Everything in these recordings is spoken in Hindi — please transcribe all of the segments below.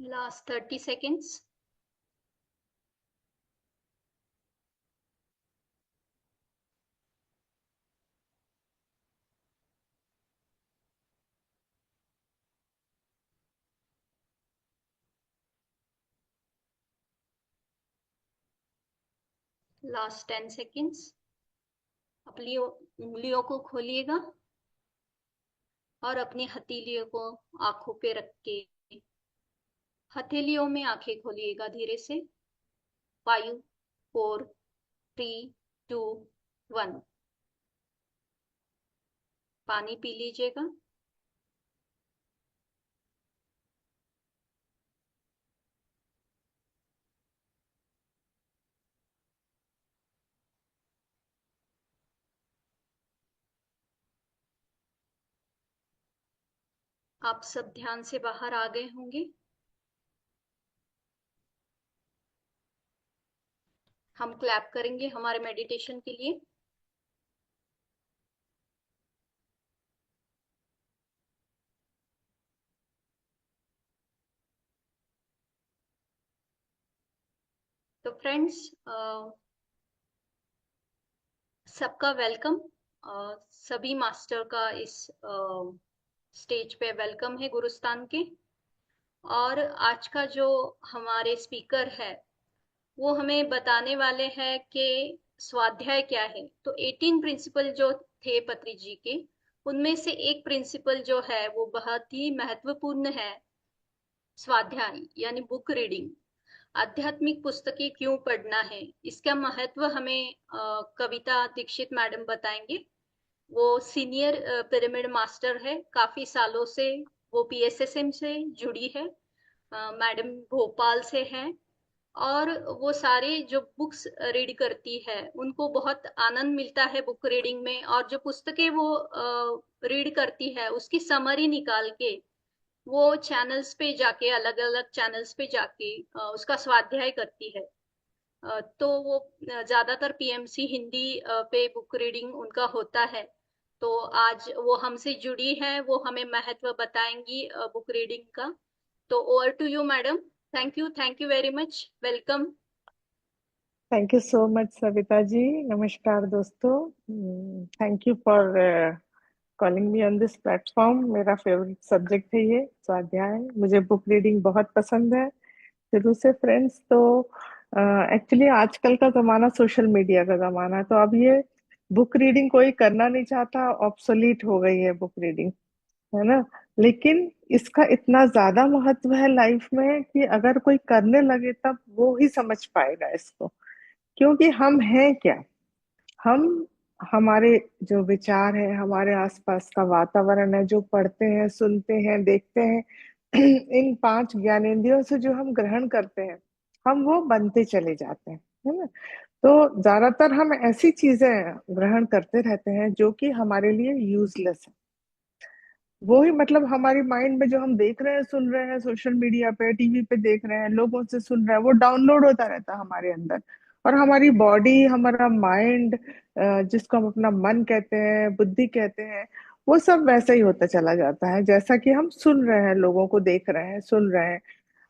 Last 30 seconds. Last 10 seconds. अपनी उंगलियों को खोलिएगा और अपनी हथेलियों को आंखों पे रख के हथेलियों में आंखें खोलिएगा धीरे से। 5, 4, 3, 2, 1। पानी पी लीजिएगा। आप सब ध्यान से बाहर आ गए होंगे। हम क्लैप करेंगे हमारे मेडिटेशन के लिए। तो फ्रेंड्स, सबका वेलकम। सभी मास्टर का इस स्टेज पे वेलकम है गुरुस्तान के। और आज का जो हमारे स्पीकर है वो हमें बताने वाले हैं कि स्वाध्याय क्या है। तो 18 प्रिंसिपल जो थे पत्री जी के, उनमें से एक प्रिंसिपल जो है वो बहुत ही महत्वपूर्ण है। स्वाध्याय यानी बुक रीडिंग। आध्यात्मिक पुस्तकें क्यों पढ़ना है, इसका महत्व हमें कविता दीक्षित मैडम बताएंगे। वो सीनियर पिरामिड मास्टर है, काफी सालों से वो पीएसएसएम से जुड़ी है। मैडम भोपाल से हैं और वो सारे जो बुक्स रीड करती है उनको बहुत आनंद मिलता है बुक रीडिंग में। और जो पुस्तकें वो रीड करती है उसकी समरी निकाल के वो चैनल्स पे जाके, अलग अलग चैनल्स पे जाके उसका स्वाध्याय करती है। तो वो ज्यादातर पीएमसी हिंदी पे बुक रीडिंग उनका होता है। तो आज वो हमसे जुड़ी है, वो हमें महत्व बताएंगी बुक रीडिंग का। तो over to you madam. Thank you very much. Welcome. Thank you so much Savita ji. नमस्कार दोस्तों। Thank you for calling me on this platform. मेरा फेवरेट सब्जेक्ट है ये स्वाध्याय। मुझे बुक रीडिंग बहुत पसंद है शुरू से फ्रेंड्स। तो एक्चुअली आजकल का जमाना सोशल मीडिया का जमाना है, तो अब ये बुक रीडिंग कोई करना नहीं चाहता, ऑब्सोलीट हो गई है बुक रीडिंग, है ना। लेकिन इसका इतना ज्यादा महत्व है लाइफ में कि अगर कोई करने लगे तब वो ही समझ पाएगा इसको। क्योंकि हम हैं क्या, हम हमारे जो विचार है, हमारे आसपास का वातावरण है, जो पढ़ते हैं, सुनते हैं, देखते हैं, इन 5 ज्ञानेंद्रियों से जो हम ग्रहण करते हैं, हम वो बनते चले जाते हैं, है ना। तो ज्यादातर हम ऐसी चीजें ग्रहण करते रहते हैं जो कि हमारे लिए यूजलेस है। वो ही मतलब हमारी माइंड में जो हम देख रहे हैं, सुन रहे हैं, सोशल मीडिया पे, टीवी पे देख रहे हैं, लोगों से सुन रहे हैं, वो डाउनलोड होता रहता है हमारे अंदर। और हमारी बॉडी, हमारा माइंड, जिसको हम अपना मन कहते हैं, बुद्धि कहते हैं, वो सब वैसा ही होता चला जाता है जैसा कि हम सुन रहे हैं, लोगों को देख रहे हैं, सुन रहे हैं।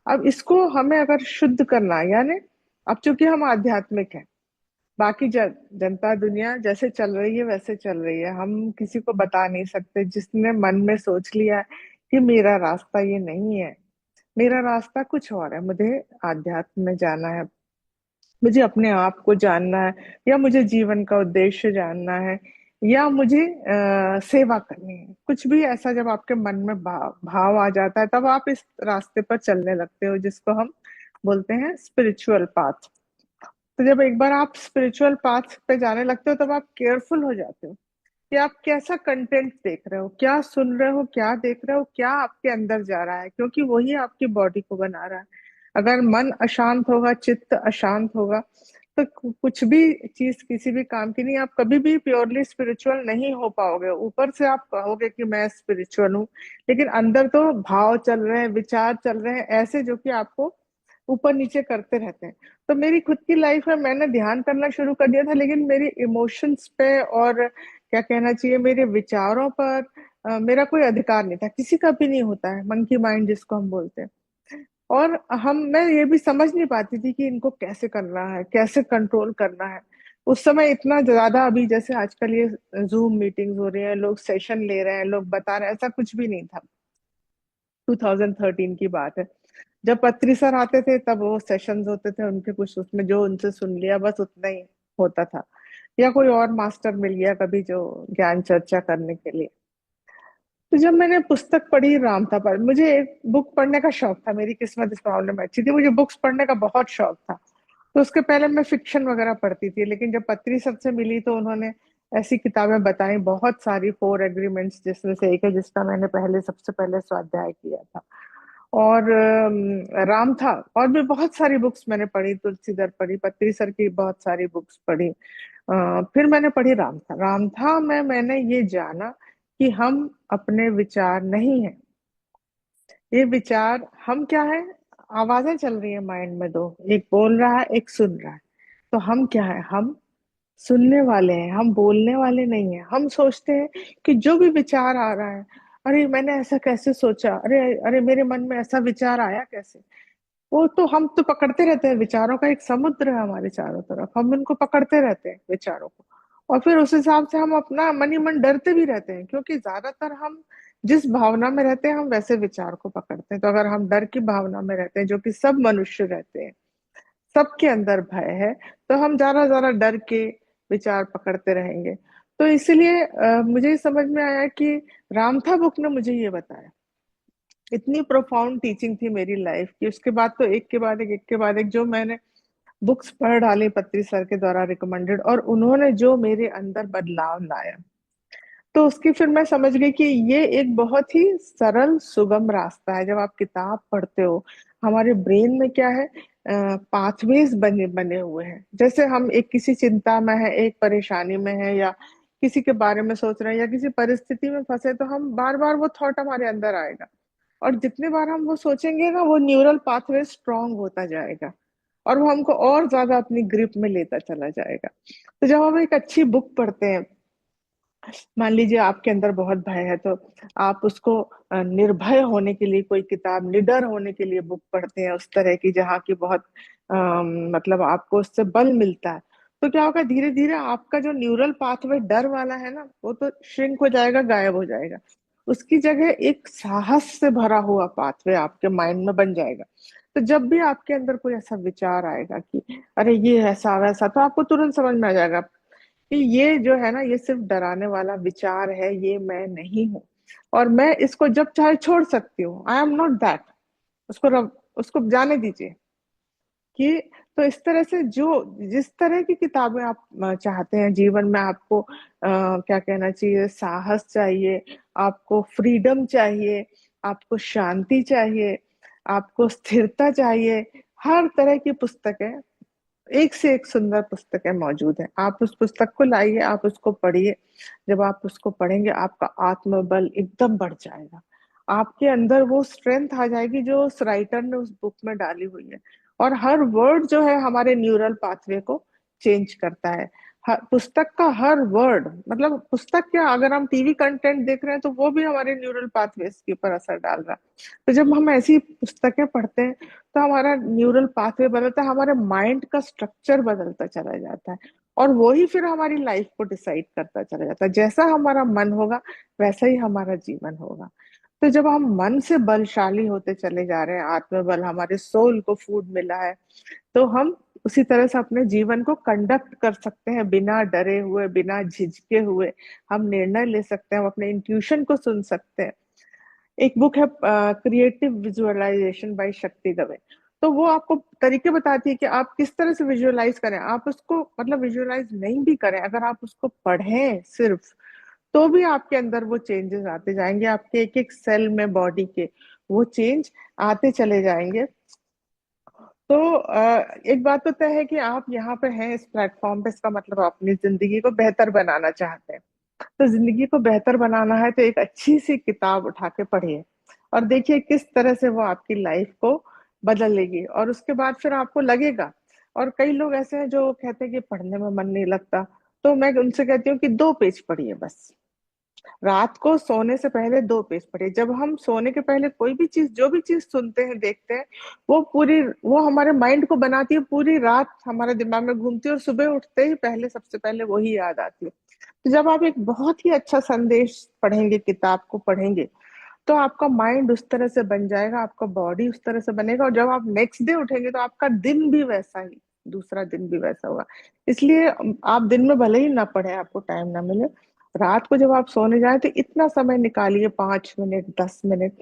अब इसको हमें अगर शुद्ध करना है, यानी अब चूंकि हम आध्यात्मिक हैं, बाकी जनता दुनिया जैसे चल रही है वैसे चल रही है, हम किसी को बता नहीं सकते। जिसने मन में सोच लिया है कि मेरा रास्ता ये नहीं है, मेरा रास्ता कुछ और है, मुझे आध्यात्म में जाना है, मुझे अपने आप को जानना है, या मुझे जीवन का उद्देश्य जानना है, या मुझे सेवा करनी है, कुछ भी ऐसा जब आपके मन में भाव आ जाता है, तब आप इस रास्ते पर चलने लगते हो, जिसको हम बोलते हैं स्पिरिचुअल पाथ। तो जब एक बार आप स्पिरिचुअल पाथ पे जाने लगते हो, तब आप केयरफुल हो जाते हो कि आप कैसा कंटेंट देख रहे हो, क्या सुन रहे हो, क्या देख रहे हो, क्या आपके अंदर जा रहा है, क्योंकि वही आपकी बॉडी को बना रहा है। अगर मन अशांत होगा, चित्त अशांत होगा, तो कुछ भी चीज किसी भी काम की नहीं, आप कभी भी प्योरली स्पिरिचुअल नहीं हो पाओगे। ऊपर से आप कहोगे कि मैं स्पिरिचुअल हूँ, लेकिन अंदर तो भाव चल रहे हैं, विचार चल रहे हैं ऐसे, जो कि आपको ऊपर नीचे करते रहते हैं। तो मेरी खुद की लाइफ में मैंने ध्यान करना शुरू कर दिया था, लेकिन मेरी इमोशंस पे और क्या कहना चाहिए, मेरे विचारों पर मेरा कोई अधिकार नहीं था, किसी का भी नहीं होता है, मंकी माइंड जिसको हम बोलते हैं। और मैं ये भी समझ नहीं पाती थी कि इनको कैसे करना है, कैसे कंट्रोल करना है। उस समय इतना ज्यादा, अभी जैसे आजकल ये जूम मीटिंग्स हो रही है, लोग सेशन ले रहे हैं, लोग बता रहे हैं, ऐसा कुछ भी नहीं था। 2013 की बात है। जब पत्री सर आते थे तब वो सेशंस होते थे उनके, कुछ उसमें जो उनसे सुन लिया बस उतना ही होता था, या कोई और मास्टर मिल गया कभी जो ज्ञान चर्चा करने के लिए। तो जब मैंने पुस्तक पढ़ी राम था पर, मुझे एक बुक पढ़ने का शौक था, मेरी किस्मत इस मामले में अच्छी थी, मुझे बुक्स पढ़ने का बहुत शौक था। तो उसके पहले मैं फिक्शन वगैरह पढ़ती थी, लेकिन जब पत्री सबसे मिली तो उन्होंने ऐसी किताबें बताई बहुत सारी, फोर एग्रीमेंट्स जिसमें से एक है जिसका मैंने पहले सबसे पहले स्वाध्याय किया था। और राम था, और भी बहुत सारी बुक्स मैंने पढ़ी, तुलसीदर पढ़ी, पत्री सर की बहुत सारी बुक्स पढ़ी। फिर मैंने पढ़ी राम था। राम था में मैंने ये जाना कि हम अपने विचार नहीं है, ये विचार हम क्या है, आवाजें चल रही है माइंड में, दो, एक बोल रहा है एक सुन रहा है। तो हम क्या है, हम सुनने वाले हैं, हम बोलने वाले नहीं हैं। हम सोचते हैं कि जो भी विचार आ रहा है, अरे मैंने ऐसा कैसे सोचा, अरे अरे मेरे मन में ऐसा विचार आया कैसे, वो तो हम तो पकड़ते रहते हैं, विचारों का एक समुद्र है हमारे चारों तरफ, हम उनको पकड़ते रहते हैं विचारों को। और फिर उस हिसाब से हम अपना मन ही मन डरते भी रहते हैं, क्योंकि ज्यादातर हम जिस भावना में रहते हैं हम वैसे विचार को पकड़ते हैं। तो अगर हम डर की भावना में रहते हैं, जो कि सब मनुष्य रहते हैं, सबके अंदर भय है, तो हम ज्यादा ज्यादा डर के विचार पकड़ते रहेंगे। तो इसलिए मुझे ये समझ में आया कि रामथा बुक ने मुझे ये बताया, इतनी प्रोफाउंड टीचिंग थी मेरी लाइफ की। उसके बाद तो एक के बाद एक जो मैंने बुक्स पढ़ डाली पत्री सर के द्वारा रिकमेंडेड, और उन्होंने जो मेरे अंदर बदलाव लाया, तो उसकी फिर मैं समझ गई कि ये एक बहुत ही सरल सुगम रास्ता है। जब आप किताब पढ़ते हो, हमारे ब्रेन में क्या है, पाथवेज बने बने हुए हैं। जैसे हम एक किसी चिंता में है, एक परेशानी में है, या किसी के बारे में सोच रहे हैं, या किसी परिस्थिति में फंसे, तो हम बार बार वो थॉट हमारे अंदर आएगा, और जितने बार हम वो सोचेंगे ना, वो न्यूरल पाथवे स्ट्रांग होता जाएगा, और वो हमको और ज्यादा अपनी ग्रिप में लेता चला जाएगा। तो जब हम एक अच्छी बुक पढ़ते हैं, मान लीजिए आपके अंदर बहुत भय है, तो आप उसको निर्भय होने के लिए कोई किताब, निडर होने के लिए बुक पढ़ते हैं उस तरह की, जहाँ की बहुत मतलब आपको उससे बल मिलता है। तो क्या होगा, धीरे धीरे आपका जो न्यूरल पाथवे डर वाला है ना, वो तो श्रिंक हो जाएगा, गायब हो जाएगा। उसकी जगह एक साहस से भरा हुआ पाथवे आपके माइंड में बन जाएगा। तो जब भी आपके अंदर कोई ऐसा विचार आएगा कि अरे ये ऐसा वैसा, तो आपको तुरंत समझ में आ जाएगा कि ये जो है ना, ये सिर्फ डराने वाला विचार है, ये मैं नहीं हूं, और मैं इसको जब चाहे छोड़ सकती हूँ। I am not that. उसको जाने दीजिए कि, तो इस तरह से जो जिस तरह की किताबें आप चाहते हैं जीवन में, आपको क्या कहना चाहिए, साहस चाहिए, आपको फ्रीडम चाहिए, आपको शांति चाहिए, आपको स्थिरता चाहिए, हर तरह की पुस्तकें, एक से एक सुंदर पुस्तकें मौजूद है। आप उस पुस्तक को लाइए, आप उसको पढ़िए। जब आप उसको पढ़ेंगे, आपका आत्मबल एकदम बढ़ जाएगा, आपके अंदर वो स्ट्रेंथ आ जाएगी जो उस राइटर ने उस बुक में डाली हुई है। और हर वर्ड जो है हमारे न्यूरल पाथवे को चेंज करता है। पुस्तक का हर वर्ड, मतलब पुस्तक क्या, अगर हम टीवी कंटेंट देख रहे हैं तो वो भी हमारे न्यूरल पाथवेज के ऊपर असर डाल रहा है। तो जब हम ऐसी पुस्तकें पढ़ते हैं, तो हमारा न्यूरल पाथवे बदलता है, हमारे माइंड का स्ट्रक्चर बदलता चला जाता है, और वो ही फिर हमारी लाइफ को डिसाइड करता चला जाता है। जैसा हमारा मन होगा वैसा ही हमारा जीवन होगा। तो जब हम मन से बलशाली होते चले जा रहे हैं, आत्मबल, हमारे सोल को फूड मिला है, तो हम उसी तरह से अपने जीवन को कंडक्ट कर सकते हैं, बिना डरे हुए, बिना झिझके हुए। हम निर्णय ले सकते हैं, हम अपने इंट्यूशन को सुन सकते हैं। एक बुक है क्रिएटिव विजुअलाइजेशन बाय शक्ति दवे। तो वो आपको तरीके बताती है कि आप किस तरह से विजुअलाइज करें। आप उसको मतलब विजुअलाइज नहीं भी करें, अगर आप उसको पढ़ें सिर्फ, तो भी आपके अंदर वो चेंजेस आते जाएंगे, आपके एक एक सेल में बॉडी के वो चेंज आते चले जाएंगे। तो एक बात तो तय है कि आप यहाँ पे हैं इस प्लेटफॉर्म पे, इसका मतलब आप अपनी जिंदगी को बेहतर बनाना चाहते हैं। तो जिंदगी को बेहतर बनाना है तो एक अच्छी सी किताब उठा के पढ़िए, और देखिए किस तरह से वो आपकी लाइफ को बदल लेगी। और उसके बाद फिर आपको लगेगा, और कई लोग ऐसे हैं जो कहते हैं कि पढ़ने में मन नहीं लगता, तो मैं उनसे कहती हूँ कि 2 पेज पढ़िए बस। रात को सोने से पहले 2 पेज पढ़िए। जब हम सोने के पहले कोई भी चीज, जो भी चीज सुनते हैं, देखते हैं, वो हमारे माइंड को बनाती है, पूरी रात हमारे दिमाग में घूमती है, और सुबह उठते ही पहले, सबसे पहले वही याद आती है। तो जब आप एक बहुत ही अच्छा संदेश पढ़ेंगे, किताब को पढ़ेंगे, तो आपका माइंड उस तरह से बन जाएगा, आपका बॉडी उस तरह से बनेगा, और जब आप नेक्स्ट डे उठेंगे तो आपका दिन भी वैसा ही, दूसरा दिन भी वैसा होगा। इसलिए आप दिन में भले ही ना पढ़े, आपको टाइम ना मिले, रात को जब आप सोने जाए तो इतना समय निकालिए, 5 मिनट, 10 मिनट,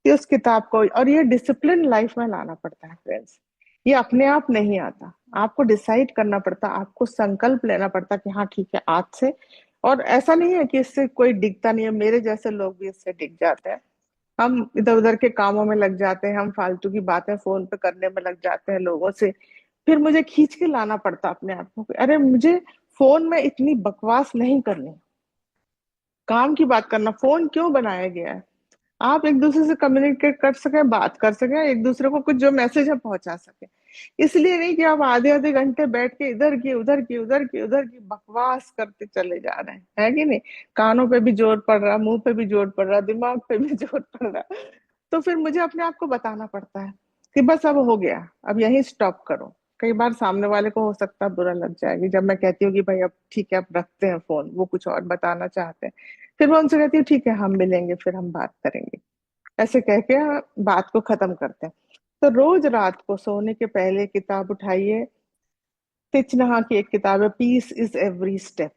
कि उस किताब को, और ये डिसिप्लिन लाइफ में लाना पड़ता है फ्रेंड्स। ये अपने आप नहीं आता, आपको डिसाइड करना पड़ता, आपको संकल्प लेना पड़ता कि हाँ ठीक है, आज से। और ऐसा नहीं है कि इससे कोई डिगता नहीं है, मेरे जैसे लोग भी इससे डिग जाते हैं। हम इधर उधर के कामों में लग जाते हैं, हम फालतू की बातें फोन पे करने में लग जाते हैं लोगों से। फिर मुझे खींच के लाना पड़ता अपने आप को, अरे मुझे फोन में इतनी बकवास नहीं करनी, काम की बात करना फोन क्यों बनाया गया है? आप एक दूसरे से कम्युनिकेट कर सके, बात कर सके, एक दूसरे को कुछ जो मैसेज है पहुंचा सके। इसलिए नहीं कि आप आधे आधे घंटे बैठ के इधर की उधर की उधर की उधर की बकवास करते चले जा रहे हैं, है कि नहीं? कानों पे भी जोर पड़ रहा, मुंह पे भी जोर पड़ रहा, दिमाग पे भी जोर पड़ रहा। तो फिर मुझे अपने आप को बताना पड़ता है कि बस अब हो गया, अब यही स्टॉप करो। कई बार सामने वाले को हो सकता है बुरा लग जाएगी जब मैं कहती हूँ कि भाई अब ठीक है, अब रखते हैं फोन, वो कुछ और बताना चाहते हैं। फिर मैं उनसे कहती हूँ ठीक है, हम मिलेंगे, फिर हम बात करेंगे, ऐसे कह के बात को खत्म करते हैं। तो रोज रात को सोने के पहले किताब उठाइए। तिच नहा की एक किताब है, पीस इज एवरी स्टेप।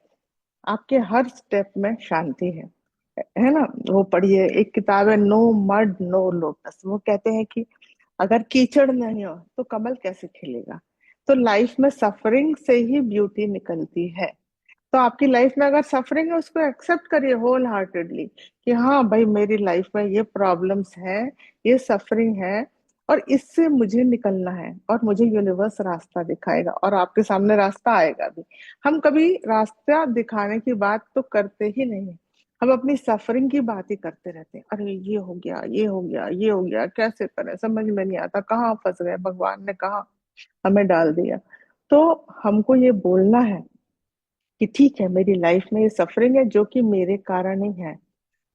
आपके हर स्टेप में शांति है ना? वो पढ़िए। एक किताब है, नो मड नो लोटस। वो कहते हैं कि अगर कीचड़ नहीं हो तो कमल कैसे खिलेगा? तो लाइफ में सफरिंग से ही ब्यूटी निकलती है। तो आपकी लाइफ में अगर सफरिंग है, उसको एक्सेप्ट करिए होल हार्टेडली, कि हाँ भाई, मेरी लाइफ में ये प्रॉब्लम्स है, ये सफरिंग है, और इससे मुझे निकलना है, और मुझे यूनिवर्स रास्ता दिखाएगा, और आपके सामने रास्ता आएगा भी। हम कभी रास्ता दिखाने की बात तो करते ही नहीं, हम अपनी सफरिंग की बात ही करते रहते हैं। अरे ये हो गया, ये हो गया, ये हो गया, कैसे करें, समझ में नहीं आता, कहाँ फंस गए, भगवान ने कहाँ हमें डाल दिया। तो हमको ये बोलना है कि ठीक है, मेरी लाइफ में ये सफरिंग है जो कि मेरे कारण ही है,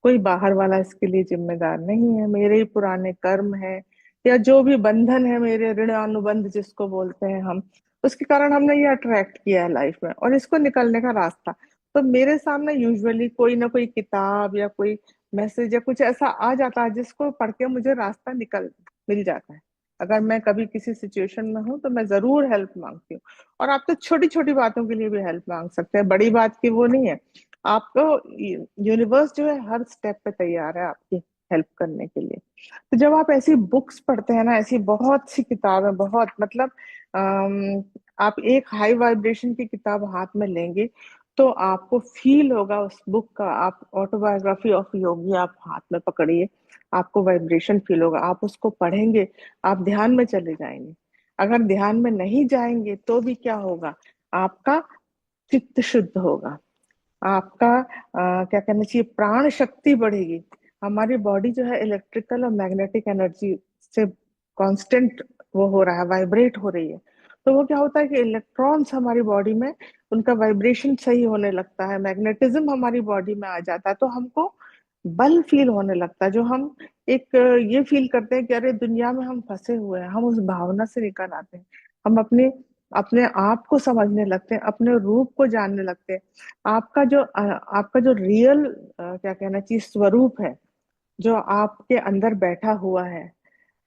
कोई बाहर वाला इसके लिए जिम्मेदार नहीं है, मेरे ही पुराने कर्म है, या जो भी बंधन है, मेरे ऋण अनुबंध जिसको बोलते हैं हम, उसके कारण हमने ये अट्रैक्ट किया है लाइफ में, और इसको निकलने का रास्ता। तो मेरे सामने यूजुअली कोई ना कोई किताब या कोई मैसेज या कुछ ऐसा आ जाता है जिसको पढ़ के मुझे रास्ता निकल मिल जाता है। अगर मैं कभी किसी सिचुएशन में हूँ तो मैं जरूर हेल्प मांगती हूँ। और आप तो छोटी छोटी बातों के लिए भी हेल्प मांग सकते हैं, बड़ी बात की वो नहीं है। आपको यूनिवर्स जो है हर स्टेप पे तैयार है आपकी हेल्प करने के लिए। तो जब आप ऐसी बुक्स पढ़ते हैं ना, ऐसी बहुत सी किताब है, बहुत मतलब, आप एक हाई वाइब्रेशन की किताब हाथ में लेंगे तो आपको फील होगा उस बुक का। आप ऑटोबायोग्राफी ऑफ योगी आप हाथ में पकड़िए, आपको वाइब्रेशन फील होगा, आप उसको पढ़ेंगे, आप ध्यान में चले जाएंगे। अगर ध्यान में नहीं जाएंगे तो भी क्या होगा, आपका चित्त शुद्ध होगा, आपका क्या कहना चाहिए, प्राण शक्ति बढ़ेगी। हमारी बॉडी जो है इलेक्ट्रिकल और मैग्नेटिक एनर्जी से कांस्टेंट वो हो रहा है, वाइब्रेट हो रही है। तो वो क्या होता है कि इलेक्ट्रॉन्स हमारी बॉडी में, उनका वाइब्रेशन सही होने लगता है, मैग्नेटिज्म हमारी बॉडी में आ जाता है, तो हमको बल फील होने लगता है, जो हम एक ये फील करते हैं कि अरे दुनिया में हम फंसे हुए हैं, हम उस भावना से निकल आते हैं। हम अपने अपने आप को समझने लगते हैं, अपने रूप को जानने लगते हैं। आपका जो रियल क्या कहना चाहिए स्वरूप है, जो आपके अंदर बैठा हुआ है,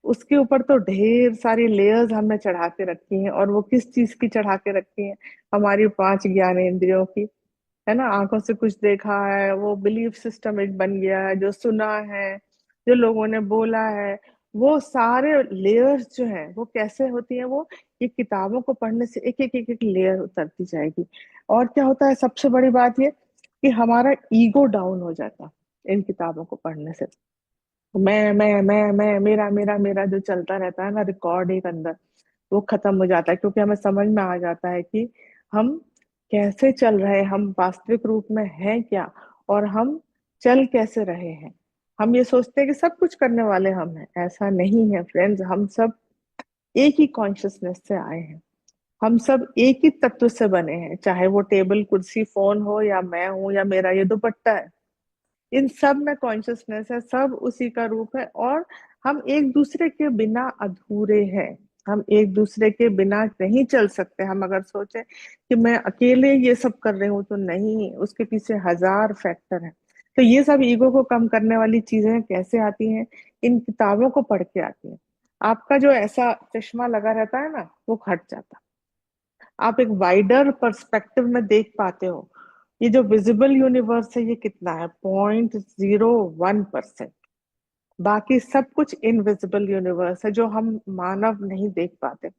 उसके ऊपर तो ढेर सारी लेयर्स हमने चढ़ा के रखी हैं। और वो किस चीज की चढ़ा के रखी हैं? हमारी 5 ज्ञानेंद्रियों की, है ना? आंखों से कुछ देखा है, वो बिलीफ सिस्टम एक बन गया है, जो सुना है, जो लोगों ने बोला है, वो सारे लेयर्स जो हैं वो कैसे होती हैं, वो ये किताबों को पढ़ने से एक एक एक एक लेयर उतरती जाएगी। और क्या होता है, सबसे बड़ी बात ये कि हमारा ईगो डाउन हो जाता है इन किताबों को पढ़ने से। मैं, मेरा मेरा मेरा जो चलता रहता है ना रिकॉर्ड एक अंदर, वो खत्म हो जाता है, क्योंकि हमें समझ में आ जाता है कि हम कैसे चल रहे हैं, हम वास्तविक रूप में हैं क्या, और हम चल कैसे रहे हैं। हम ये सोचते हैं कि सब कुछ करने वाले हम हैं, ऐसा नहीं है फ्रेंड्स। हम सब एक ही कॉन्शियसनेस से आए हैं, हम सब एक ही तत्व से बने हैं, चाहे वो टेबल कुर्सी फोन हो, या मैं हूं, या मेरा ये दुपट्टा है। इन सब में कॉन्शियसनेस है, सब उसी का रूप है। और हम एक दूसरे के बिना अधूरे हैं, हम एक दूसरे के बिना नहीं चल सकते। हम अगर सोचे कि मैं अकेले ये सब कर रही हूँ तो नहीं, उसके पीछे हजार फैक्टर है। तो ये सब ईगो को कम करने वाली चीजें कैसे आती हैं? इन किताबों को पढ़ के आती हैं। आपका जो ऐसा चश्मा लगा रहता है ना, वो हट जाता, आप एक वाइडर पर्सपेक्टिव में देख पाते हो। ये जो विजिबल यूनिवर्स है ये कितना है? 0.01%। बाकी सब कुछ इनविजिबल यूनिवर्स है जो हम मानव नहीं देख पाते।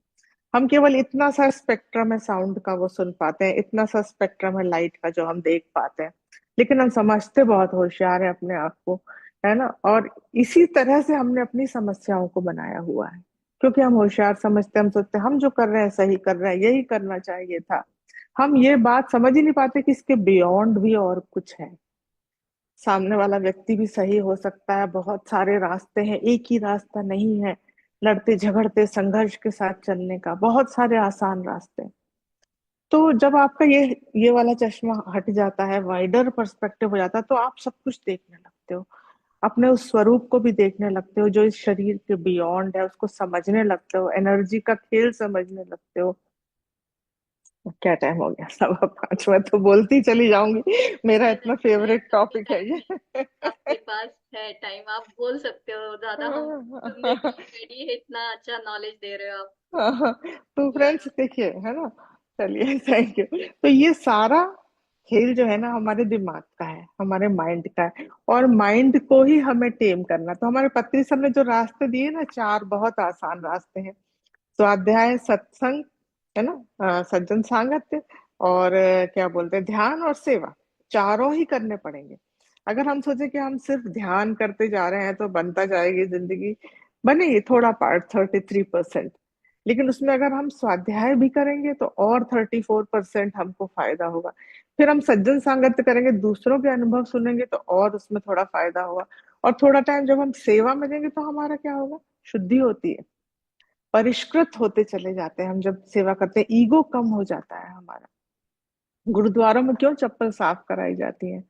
हम केवल इतना सा स्पेक्ट्रम है साउंड का वो सुन पाते हैं, इतना सा स्पेक्ट्रम है लाइट का जो हम देख पाते हैं। लेकिन हम समझते बहुत होशियार है अपने आप को, है ना? और इसी तरह से हमने अपनी समस्याओं को बनाया हुआ है, क्योंकि हम होशियार समझते हैं, हम सोचते हैं हम जो कर रहे हैं सही कर रहे हैं, यही करना चाहिए था। हम ये बात समझ ही नहीं पाते कि इसके बियॉन्ड भी और कुछ है। सामने वाला व्यक्ति भी सही हो सकता है, बहुत सारे रास्ते हैं, एक ही रास्ता नहीं है। लड़ते झगड़ते संघर्ष के साथ चलने का बहुत सारे आसान रास्ते हैं। तो जब आपका ये वाला चश्मा हट जाता है, वाइडर पर्सपेक्टिव हो जाता है, तो आप सब कुछ देखने लगते हो। अपने उस स्वरूप को भी देखने लगते हो जो इस शरीर के बियॉन्ड है, उसको समझने लगते हो, एनर्जी का खेल समझने लगते हो। क्या टाइम हो गया? 5:15। मैं तो बोलती चली जाऊंगी, मेरा नहीं इतना नहीं नहीं, फेवरेट काफी टॉपिक है टाइम ये। है आपके पास, है टाइम, आप बोल सकते हो ज्यादा। हम सुनने के लिए रेडी है, इतना अच्छा नॉलेज दे रहे हो आप। तो या फ्रेंड्स देखिए, है ना? चलिए, थैंक यू। तो ये सारा खेल जो है ना हमारे दिमाग का है, हमारे माइंड का है, और माइंड को ही हमें टेम करना। तो हमारे पत्नी सर ने जो रास्ते दिए ना, चार बहुत आसान रास्ते हैं। स्वाध्याय, सत्संग, है ना, सज्जन सांगत्य, और क्या बोलते हैं, ध्यान और सेवा। चारों ही करने पड़ेंगे। अगर हम सोचे कि हम सिर्फ ध्यान करते जा रहे हैं तो बनता जाएगी जिंदगी, बनेगी थोड़ा पार्ट 33%। लेकिन उसमें अगर हम स्वाध्याय भी करेंगे तो और 34% हमको फायदा होगा। फिर हम सज्जन सांगत्य करेंगे, दूसरों के अनुभव सुनेंगे तो और उसमें थोड़ा फायदा होगा। और थोड़ा टाइम जब हम सेवा में देंगे तो हमारा क्या होगा? शुद्धि होती है, परिष्कृत होते चले जाते हैं। हम जब सेवा करते हैं ईगो कम हो जाता है हमारा। गुरुद्वारों में क्यों चप्पल साफ कराई जाती है?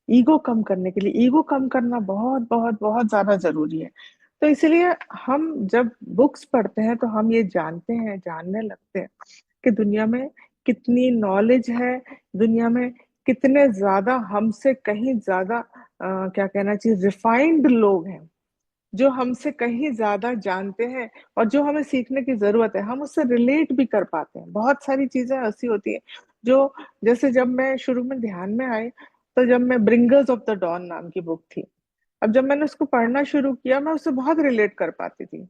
ईगो कम करने के लिए। ईगो कम करना बहुत बहुत बहुत ज्यादा जरूरी है। तो इसलिए हम जब बुक्स पढ़ते हैं तो हम ये जानते हैं, जानने लगते हैं कि दुनिया में कितनी नॉलेज है, दुनिया में कितने ज्यादा हमसे कहीं ज्यादा क्या कहना चाहिए, रिफाइंड लोग हैं जो हमसे कहीं ज्यादा जानते हैं, और जो हमें सीखने की जरूरत है। हम उससे रिलेट भी कर पाते हैं। बहुत सारी चीजें ऐसी होती हैं जो, जैसे जब मैं शुरू में ध्यान में आई, तो जब मैं ब्रिंगर्स ऑफ द डॉन नाम की बुक थी, अब जब मैंने उसको पढ़ना शुरू किया, मैं उससे बहुत रिलेट कर पाती थी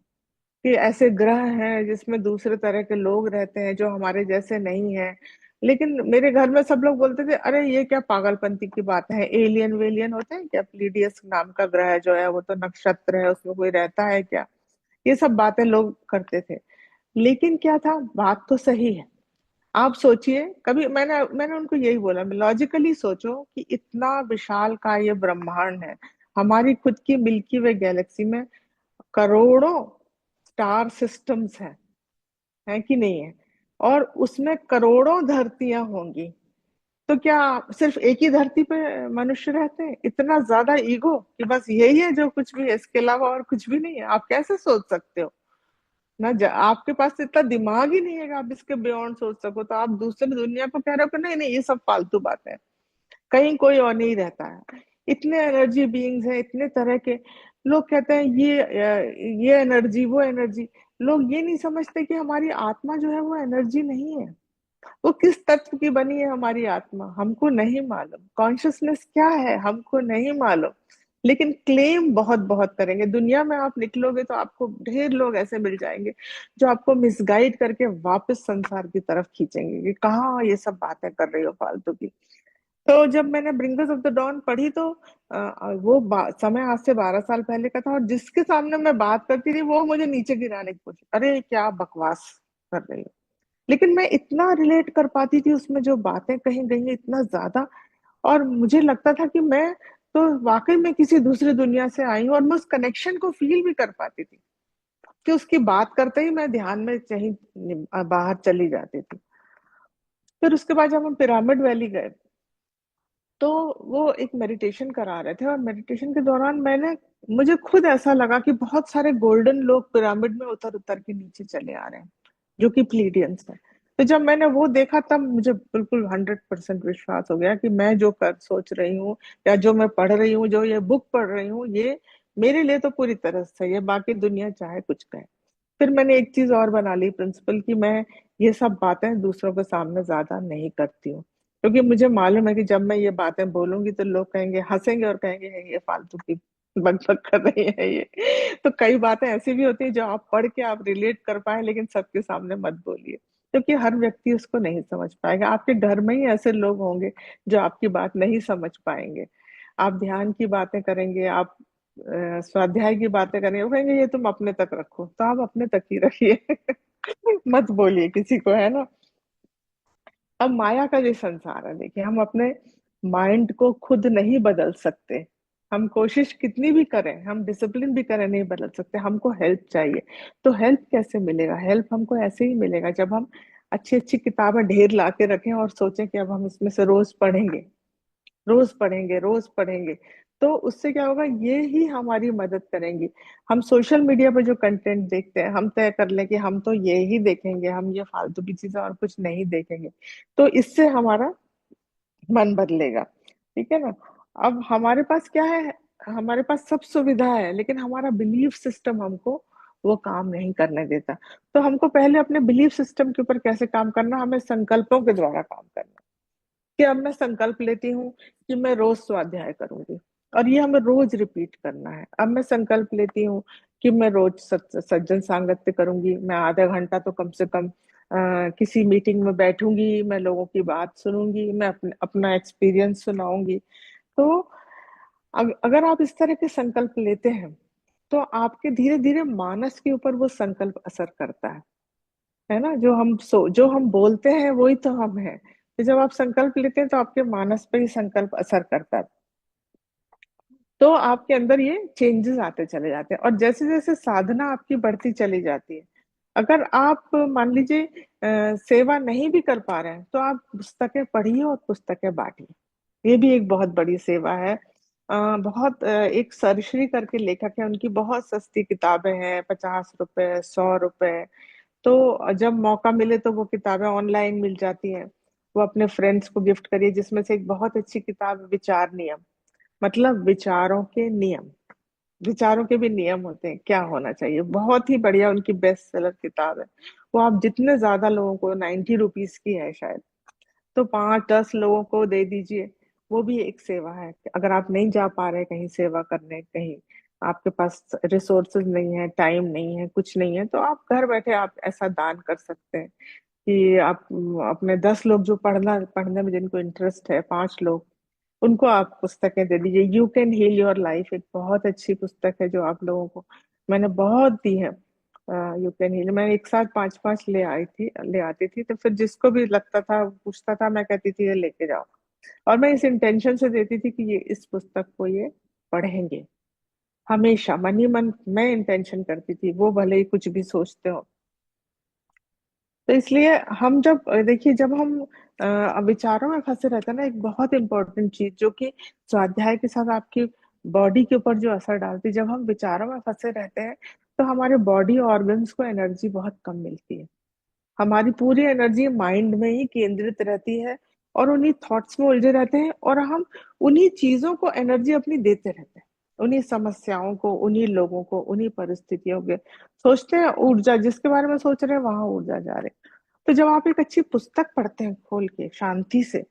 कि ऐसे ग्रह हैं जिसमें दूसरे तरह के लोग रहते हैं जो हमारे जैसे नहीं है। लेकिन मेरे घर में सब लोग बोलते थे, अरे ये क्या पागलपंती की बात है, एलियन वेलियन होते हैं क्या? प्लीडियस नाम का ग्रह जो है वो तो नक्षत्र है, उसमें कोई रहता है क्या? ये सब बातें लोग करते थे। लेकिन क्या था, बात तो सही है। आप सोचिए, कभी मैंने मैंने उनको यही बोला, लॉजिकली सोचो कि इतना विशाल का ये ब्रह्मांड है, हमारी खुद की मिल्की वे गैलेक्सी में करोड़ों स्टार सिस्टम्स हैं, है कि नहीं है? और उसमें करोड़ों धरतियां होंगी। तो क्या सिर्फ एक ही धरती पे मनुष्य रहते हैं? इतना ज्यादा ईगो कि बस यही है जो कुछ भी है, इसके अलावा और कुछ भी नहीं है? आप कैसे सोच सकते हो? ना आपके पास इतना दिमाग ही नहीं है कि आप इसके बियॉन्ड सोच सको। तो आप दूसरी दुनिया को कह रहे हो कि नहीं नहीं ये सब फालतू बातें हैं, कहीं कोई और नहीं रहता है। इतने एनर्जी बीइंग्स हैं, इतने तरह के। लोग कहते हैं ये एनर्जी, वो एनर्जी। लोग ये नहीं समझते कि हमारी आत्मा जो है वो एनर्जी नहीं है। वो किस तत्व की बनी है हमारी आत्मा, हमको नहीं मालूम। कॉन्शियसनेस क्या है, हमको नहीं मालूम। लेकिन क्लेम बहुत बहुत करेंगे। दुनिया में आप निकलोगे तो आपको ढेर लोग ऐसे मिल जाएंगे जो आपको मिसगाइड करके वापस संसार की तरफ खींचेंगे कि कहाँ ये सब बातें कर रही हो फालतू की। तो जब मैंने ब्रिंगर्स ऑफ द डॉन पढ़ी तो वो समय आज से 12 साल पहले का था, और जिसके सामने मैं बात करती थी वो मुझे नीचे गिराने की कोशिश, अरे क्या बकवास कर रही हो। लेकिन मैं इतना रिलेट कर पाती थी उसमें, जो बातें कही गई हैं इतना ज्यादा। और मुझे लगता था कि मैं तो वाकई में किसी दूसरी दुनिया से आई हूँ, और मैं उस कनेक्शन को फील भी कर पाती थी कि उसकी बात करते ही मैं ध्यान में कहीं बाहर चली जाती थी। फिर उसके बाद जब हम पिरामिड वैली गए, तो वो एक मेडिटेशन करा रहे थे, और मेडिटेशन के दौरान मुझे खुद ऐसा लगा कि बहुत सारे गोल्डन लोग पिरामिड में उतर उतर के नीचे चले आ रहे हैं, जो कि प्लीडियंस है। तो जब मैंने वो देखा तब मुझे बिल्कुल 100% विश्वास हो गया कि मैं जो कर सोच रही हूँ, या जो मैं पढ़ रही हूँ, जो ये बुक पढ़ रही हूँ, ये मेरे लिए तो पूरी तरह से सही है, बाकी दुनिया चाहे कुछ कहे। फिर मैंने एक चीज और बना ली प्रिंसिपल, कि मैं ये सब बातें दूसरों के सामने ज्यादा नहीं करती हूँ, क्योंकि मुझे मालूम है कि जब मैं ये बातें बोलूंगी तो लोग कहेंगे, हंसेंगे और कहेंगे ये फालतू की बकबक कर रही है ये। तो कई बातें ऐसी भी होती है जो आप पढ़ के आप रिलेट कर पाए, लेकिन सबके सामने मत बोलिए, क्योंकि हर व्यक्ति उसको नहीं समझ पाएगा। आपके घर में ही ऐसे लोग होंगे जो आपकी बात नहीं समझ पाएंगे। आप ध्यान की बातें करेंगे, आप स्वाध्याय की बातें करेंगे, वो कहेंगे ये तुम अपने तक रखो, तो आप अपने तक ही रखिए। मत बोलिए किसी को, है ना। अब माया का जो संसार है, देखिए, हम अपने माइंड को खुद नहीं बदल सकते। हम कोशिश कितनी भी करें, हम डिसिप्लिन भी करें, नहीं बदल सकते, हमको हेल्प चाहिए। तो हेल्प कैसे मिलेगा? हेल्प हमको ऐसे ही मिलेगा जब हम अच्छी अच्छी किताबें ढेर ला के रखें और सोचें कि अब हम इसमें से रोज पढ़ेंगे, रोज पढ़ेंगे, रोज पढ़ेंगे। तो उससे क्या होगा, ये ही हमारी मदद करेंगी। हम सोशल मीडिया पर जो कंटेंट देखते हैं, हम तय कर लें कि हम तो ये ही देखेंगे, हम ये फालतू की चीजें और कुछ नहीं देखेंगे। तो इससे हमारा मन बदलेगा, ठीक है ना। अब हमारे पास क्या है, हमारे पास सब सुविधा है, लेकिन हमारा बिलीफ सिस्टम हमको वो काम नहीं करने देता। तो हमको पहले अपने बिलीफ सिस्टम के ऊपर कैसे काम करना, हमें संकल्पों के द्वारा काम करना। कि अब मैं संकल्प लेती हूँ कि मैं रोज स्वाध्याय करूंगी, और ये हमें रोज रिपीट करना है। अब मैं संकल्प लेती हूँ कि मैं रोज सज्जन सांगत्य करूंगी, मैं आधा घंटा तो कम से कम किसी मीटिंग में बैठूंगी, मैं लोगों की बात सुनूंगी, मैं अपना एक्सपीरियंस सुनाऊंगी। तो अगर आप इस तरह के संकल्प लेते हैं, तो आपके धीरे धीरे मानस के ऊपर वो संकल्प असर करता है ना। जो हम बोलते हैं वही तो हम हैं। तो जब आप संकल्प लेते हैं तो आपके मानस पे ही संकल्प असर करता है, तो आपके अंदर ये चेंजेस आते चले जाते हैं। और जैसे जैसे साधना आपकी बढ़ती चली जाती है, अगर आप मान लीजिए सेवा नहीं भी कर पा रहे हैं, तो आप पुस्तकें पढ़िए और पुस्तकें बांटिए। ये भी एक बहुत बड़ी सेवा है। एक सरश्री करके लेखक है, उनकी बहुत सस्ती किताबें हैं, 50 रुपए, 100 रुपए। तो जब मौका मिले तो वो किताबें ऑनलाइन मिल जाती हैं, वो अपने फ्रेंड्स को गिफ्ट करिए। जिसमें से एक बहुत अच्छी किताब है, विचार नियम, मतलब विचारों के नियम। विचारों के भी नियम होते हैं, क्या होना चाहिए, बहुत ही बढ़िया उनकी बेस्ट सेलर किताब है। वो आप जितने ज्यादा लोगों को, 90 रुपीज की है शायद, तो 5-10 लोगों को दे दीजिए। वो भी एक सेवा है। अगर आप नहीं जा पा रहे कहीं सेवा करने, कहीं आपके पास रिसोर्सेज नहीं है, टाइम नहीं है, कुछ नहीं है, तो आप घर बैठे आप ऐसा दान कर सकते हैं कि आप अपने 10 लोग जो पढ़ना पढ़ने में जिनको इंटरेस्ट है, 5 लोग, उनको आप पुस्तकें दे दीजिए। You can heal your life एक बहुत अच्छी पुस्तक है, जो आप लोगों को मैंने बहुत दी है। यू कैन हील मैं एक साथ 5-5 ले आती थी, तो फिर जिसको भी लगता था पूछता था, मैं कहती थी ये लेके जाओ। और मैं इस इंटेंशन से देती थी कि ये इस पुस्तक को ये पढ़ेंगे, हमेशा मन ही मन मैं इंटेंशन करती थी, वो भले ही कुछ भी सोचते हो। तो इसलिए हम जब देखिए, जब हम विचारों में फंसे रहते हैं ना, एक बहुत इंपॉर्टेंट चीज जो कि स्वाध्याय के साथ आपकी बॉडी के ऊपर जो असर डालती है, जब हम विचारों में फंसे रहते हैं तो हमारे बॉडी ऑर्गन्स को एनर्जी बहुत कम मिलती है। हमारी पूरी एनर्जी माइंड में ही केंद्रित रहती है, और उन्हीं थॉट्स में उलझे रहते हैं, और हम उन्हीं चीजों को एनर्जी अपनी देते रहते हैं, उन्हीं समस्याओं को, उन्हीं लोगों को, उन्हीं परिस्थितियों के सोचते हैं। ऊर्जा जिसके बारे में सोच रहे हैं वहां ऊर्जा जा रही है। तो जब आप एक अच्छी पुस्तक पढ़ते हैं खोल के शांति से,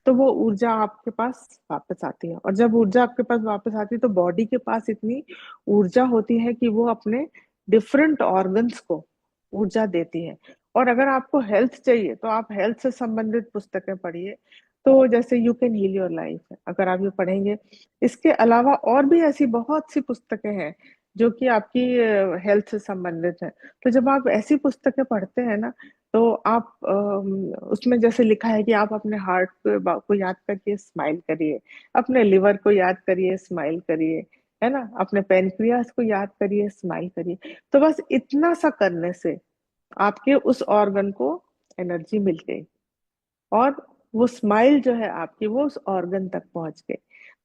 तो वो ऊर्जा आपके पास वापस आती है। और जब ऊर्जा आपके पास वापस आती है, तो बॉडी के पास इतनी ऊर्जा होती है कि वो अपने डिफरेंट ऑर्गन्स को ऊर्जा देती है। और अगर आपको हेल्थ चाहिए, तो आप हेल्थ से संबंधित पुस्तकें पढ़िए। तो जैसे you can heal your life, अगर आप ये पढ़ेंगे, इसके अलावा और भी ऐसी बहुत सी पुस्तकें हैं जो कि आपकी हेल्थ से संबंधित है। तो जब आप ऐसी पुस्तकें पढ़ते हैं ना, तो आप उसमें जैसे लिखा है कि आप अपने हार्ट को याद करिए, स्माइल करिए, अपने लिवर को याद करिए, स्माइल करिए, है ना, अपने पेनक्रियास को याद करिए, स्माइल करिए। तो बस इतना सा करने से आपके उस ऑर्गन को एनर्जी मिल गई, और वो स्माइल जो है आपकी वो उस ऑर्गन तक पहुंच गई,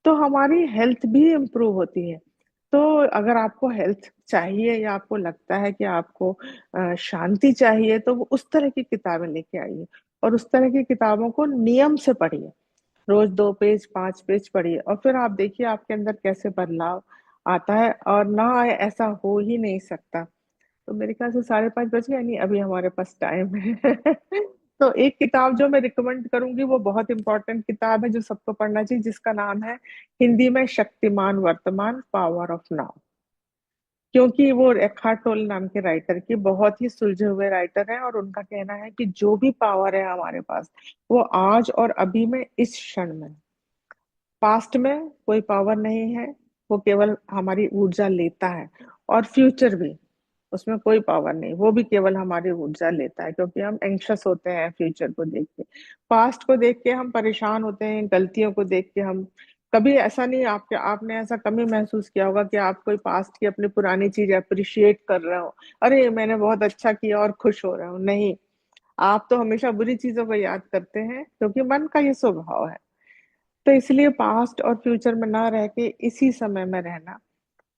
तो हमारी हेल्थ भी इम्प्रूव होती है। तो अगर आपको हेल्थ चाहिए या आपको लगता है कि आपको शांति चाहिए, तो वो उस तरह की किताबें लेके आइए, और उस तरह की किताबों को नियम से पढ़िए। रोज 2 पेज 5 पेज पढ़िए, और फिर आप देखिए आपके अंदर कैसे बदलाव आता है। और ना आए ऐसा हो ही नहीं सकता। तो मेरे ख्याल से 5:30 बज गए, नहीं अभी हमारे पास टाइम है। तो एक किताब जो मैं रिकमेंड करूंगी वो बहुत इंपॉर्टेंट किताब है जो सबको पढ़ना चाहिए, जिसका नाम है हिंदी में शक्तिमान वर्तमान, पावर ऑफ नाउ। क्योंकि वो एखार्ट टोल नाम के राइटर की बहुत ही सुलझे हुए राइटर हैं, और उनका कहना है कि जो भी पावर है हमारे पास, वो आज और अभी में, इस क्षण में। पास्ट में कोई पावर नहीं है, वो केवल हमारी ऊर्जा लेता है। और फ्यूचर भी, उसमें कोई पावर नहीं, वो भी केवल हमारी ऊर्जा लेता है, क्योंकि हम एंक्शस होते हैं फ्यूचर को देख के। पास्ट को देख के हम परेशान होते हैं, गलतियों को देख के हम कभी ऐसा नहीं, आपके आपने ऐसा कभी महसूस किया होगा कि आप कोई पास्ट की अपनी पुरानी चीज अप्रिशिएट कर रहे हो, अरे मैंने बहुत अच्छा किया और खुश हो रहे हो? नहीं, आप तो हमेशा बुरी चीजों को याद करते हैं, क्योंकि मन का ये स्वभाव है। तो इसलिए पास्ट और फ्यूचर में ना रह के इसी समय में रहना।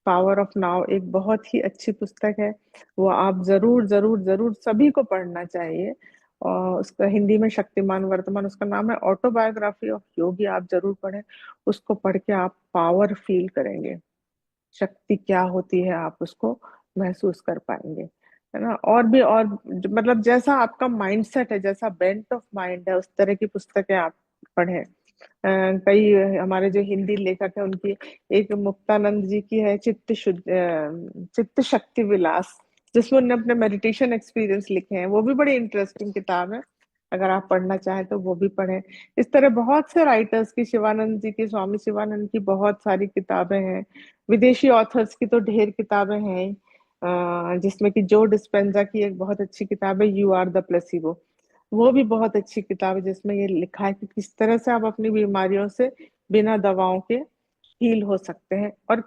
पावर ऑफ नाउ एक बहुत ही अच्छी पुस्तक है, वो आप जरूर जरूर जरूर सभी को पढ़ना चाहिए। और उसका हिंदी में शक्तिमान वर्तमान उसका नाम है, ऑटोबायोग्राफी ऑफ योगी, आप जरूर पढ़ें। उसको पढ़ के आप पावर फील करेंगे, शक्ति क्या होती है आप उसको महसूस कर पाएंगे, है ना। और भी, और मतलब जैसा आपका माइंडसेट है, जैसा बेंट ऑफ माइंड है, उस तरह की पुस्तकें आप पढ़ें। कई हमारे जो हिंदी लेखक है उनकी, एक मुक्तानंद जी की है चित्त शुद्ध चित्त शक्ति विलास, जिसमें उन्होंने अपने मेडिटेशन एक्सपीरियंस लिखे हैं, वो भी बड़ी इंटरेस्टिंग किताब है। अगर आप पढ़ना चाहें तो वो भी पढ़ें। इस तरह बहुत से राइटर्स की, शिवानंद जी की, स्वामी शिवानंद की बहुत सारी किताबें हैं। विदेशी ऑथर्स की तो ढेर किताबें हैं। जिसमें कि जो डिस्पेंजा की एक बहुत अच्छी किताब है, यू आर द प्लेसिबो, वो भी बहुत अच्छी किताब है, जिसमें ये लिखा है कि किस तरह से आप अपनी बीमारियों से बिना दवाओं के हील हो सकते हैं। और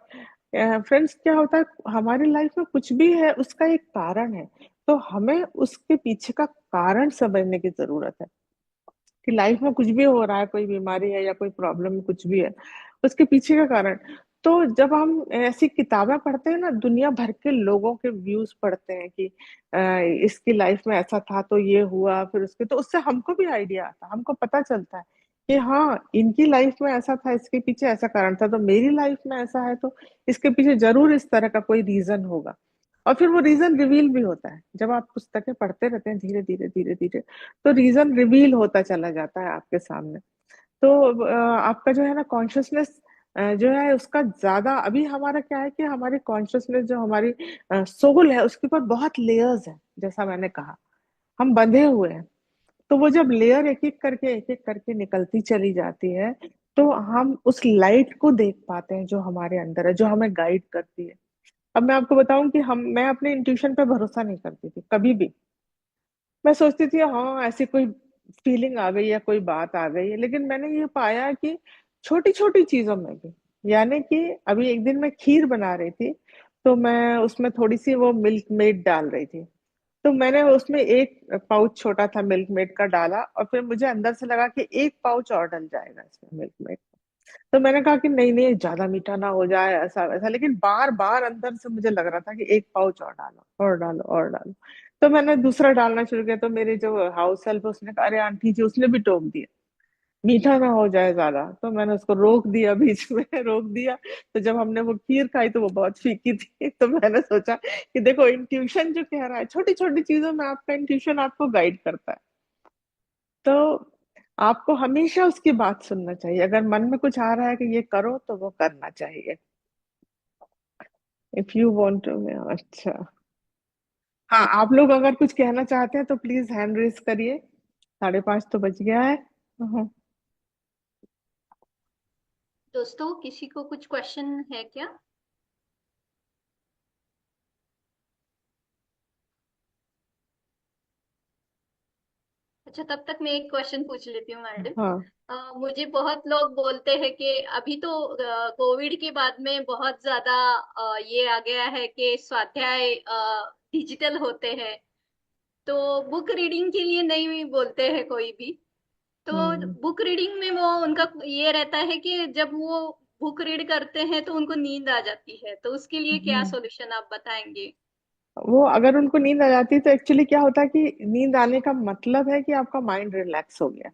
फ्रेंड्स, क्या होता है, हमारी लाइफ में कुछ भी है उसका एक कारण है, तो हमें उसके पीछे का कारण समझने की जरूरत है। कि लाइफ में कुछ भी हो रहा है, कोई बीमारी है या कोई प्रॉब्लम कुछ भी है, उसके पीछे का कारण। तो जब हम ऐसी किताबें पढ़ते हैं ना, दुनिया भर के लोगों के व्यूज पढ़ते हैं कि इसकी लाइफ में ऐसा था तो ये हुआ, फिर उसके, तो उससे हमको भी आइडिया आता है, हमको पता चलता है कि हाँ, इनकी लाइफ में ऐसा था, इसके पीछे ऐसा कारण था, तो मेरी लाइफ में ऐसा है, तो इसके पीछे जरूर इस तरह का कोई रीजन होगा। और फिर वो रीजन रिवील भी होता है जब आप पुस्तकें पढ़ते रहते हैं, धीरे धीरे धीरे धीरे, तो रीजन रिवील होता चला जाता है आपके सामने। तो आपका जो है ना कॉन्शियसनेस जो है उसका ज्यादा, अभी हमारा क्या है कि हमारी कॉन्शियसनेस जो हमारी सोल है, उसके ऊपर बहुत लेयर्स है, जैसा मैंने कहा, हम बंधे हुए हैं। तो वो जब लेयर एक एक करके निकलती चली जाती है, तो हम उस लाइट को देख पाते हैं जो हमारे अंदर है, जो हमें गाइड करती है। अब मैं आपको बताऊं कि हम मैं अपने इंट्यूशन पे भरोसा नहीं करती थी कभी भी। मैं सोचती थी हाँ, ऐसी कोई फीलिंग आ गई या कोई बात आ गई है, लेकिन मैंने ये पाया कि छोटी छोटी चीजों में भी, यानी कि अभी एक दिन मैं खीर बना रही थी, तो मैं उसमें थोड़ी सी वो मिल्क मेड डाल रही थी। तो मैंने उसमें एक पाउच छोटा था मिल्क मेड का डाला, और फिर मुझे अंदर से लगा कि एक पाउच और डल जाएगा इसमें मिल्क मेड। तो मैंने कहा कि नहीं नहीं, ज्यादा मीठा ना हो जाए, ऐसा वैसा, लेकिन बार बार अंदर से मुझे लग रहा था कि एक पाउच और डालो और डालो और डालो। तो मैंने दूसरा डालना शुरू किया, तो मेरे जो हाउस हेल्प है उसने कहा, अरे आंटी जी, उसने भी टोक दिया मीठा ना हो जाए ज्यादा, तो मैंने उसको रोक दिया, बीच में रोक दिया। तो जब हमने वो खीर खाई तो वो बहुत फीकी थी। तो मैंने सोचा कि देखो, इंट्यूशन जो कह रहा है, छोटी छोटी चीजों में आपका इंट्यूशन आपको गाइड करता है। तो आपको हमेशा उसकी बात सुनना चाहिए, अगर मन में कुछ आ रहा है कि ये करो, तो वो करना चाहिए। If you want to. अच्छा, हाँ, आप लोग अगर कुछ कहना चाहते हैं तो प्लीज हैंड रेस करिए। 5:30 तो बज गया है। हाँ। दोस्तों, किसी को कुछ क्वेश्चन है क्या? अच्छा, तब तक मैं एक क्वेश्चन पूछ लेती हूँ मैडम। हाँ। मुझे बहुत लोग बोलते हैं कि अभी तो कोविड के बाद में बहुत ज्यादा ये आ गया है कि स्वाध्याय डिजिटल होते हैं, तो बुक रीडिंग के लिए नहीं बोलते हैं कोई भी। तो हम्म। बुक रीडिंग में वो उनका ये रहता है कि जब वो बुक रीड करते हैं तो उनको नींद आ जाती है, तो उसके लिए क्या हम्म। सॉल्यूशन आप बताएंगे? वो अगर उनको नींद आ जाती है तो एक्चुअली क्या होता है कि नींद आने का मतलब है कि आपका माइंड रिलैक्स हो गया।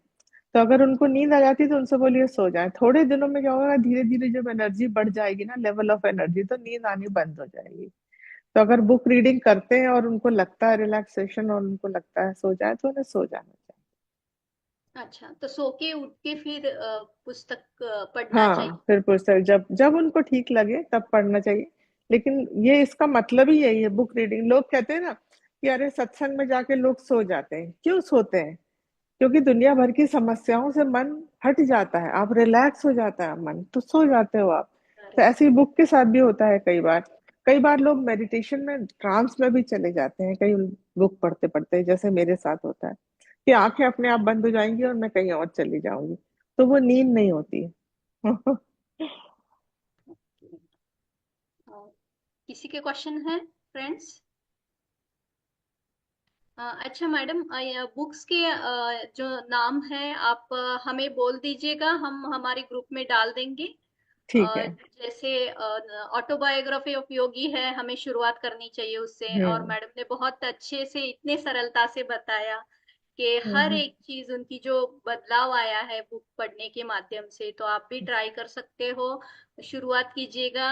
तो अगर उनको नींद आ जाती है तो उनसे बोलिए सो जाए। थोड़े दिनों में क्या होगा, धीरे धीरे जब एनर्जी बढ़ जाएगी ना, लेवल ऑफ एनर्जी, तो नींद आनी बंद हो जाएगी। तो अगर बुक रीडिंग करते हैं और उनको लगता है रिलैक्सेशन और उनको लगता है सो जाए, तो उन्हें सो जाना चाहिए। अच्छा, तो सो के उठ के फिर पुस्तक पढ़ना हाँ, चाहिए। फिर पुस्तक जब जब उनको ठीक लगे तब पढ़ना चाहिए। लेकिन ये इसका मतलब ही यही है बुक रीडिंग। लोग कहते हैं ना कि अरे सत्संग में जाके लोग सो जाते हैं। क्यों सोते हैं? क्योंकि दुनिया भर की समस्याओं से मन हट जाता है, आप रिलैक्स हो जाता है मन, तो सो जाते हो आप। तो करेक्ट। ऐसे ही बुक के साथ भी होता है कई बार। कई बार लोग मेडिटेशन में, ट्रांस में भी चले जाते हैं कई बुक पढ़ते पढ़ते, जैसे मेरे साथ होता है कि आंखें अपने आप बंद हो जाएंगी और मैं कहीं और चली जाऊंगी। तो वो नींद नहीं होती। किसी के क्वेश्चन है फ्रेंड्स? अच्छा मैडम, बुक्स के जो नाम है आप हमें बोल दीजिएगा, हम हमारे ग्रुप में डाल देंगे। ठीक है। जैसे ऑटोबायोग्राफी ऑफ योगी है, हमें शुरुआत करनी चाहिए उससे, और हम्म। मैडम ने बहुत अच्छे से इतने सरलता से बताया कि हर हम्म। एक चीज उनकी जो बदलाव आया है बुक पढ़ने के माध्यम से, तो आप भी ट्राई कर सकते हो। शुरुआत कीजिएगा,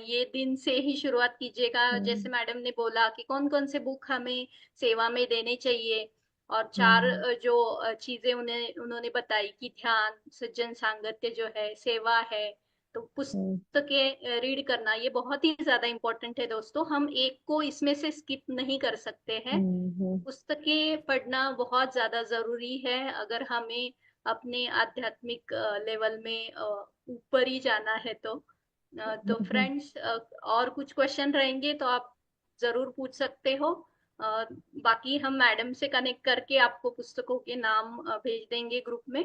ये दिन से ही शुरुआत कीजिएगा। जैसे हम्म। मैडम ने बोला कि कौन कौन से बुक हमें सेवा में देने चाहिए, और चार हम्म। जो चीजें उन्हें उन्होंने बताई कि ध्यान, सज्जन सांगत्य जो है, सेवा है, तो हम्म। पुस्तकें रीड करना, ये बहुत ही ज्यादा इम्पोर्टेंट है दोस्तों। हम एक को इसमें से स्किप नहीं कर सकते हैं। हम्म। पुस्तकें पढ़ना बहुत ज्यादा जरूरी है अगर हमें अपने आध्यात्मिक लेवल में ऊपर ही जाना है। तो हम्म। फ्रेंड्स, और कुछ क्वेश्चन रहेंगे तो आप जरूर पूछ सकते हो। बाकी हम मैडम से कनेक्ट करके आपको पुस्तकों के नाम भेज देंगे ग्रुप में।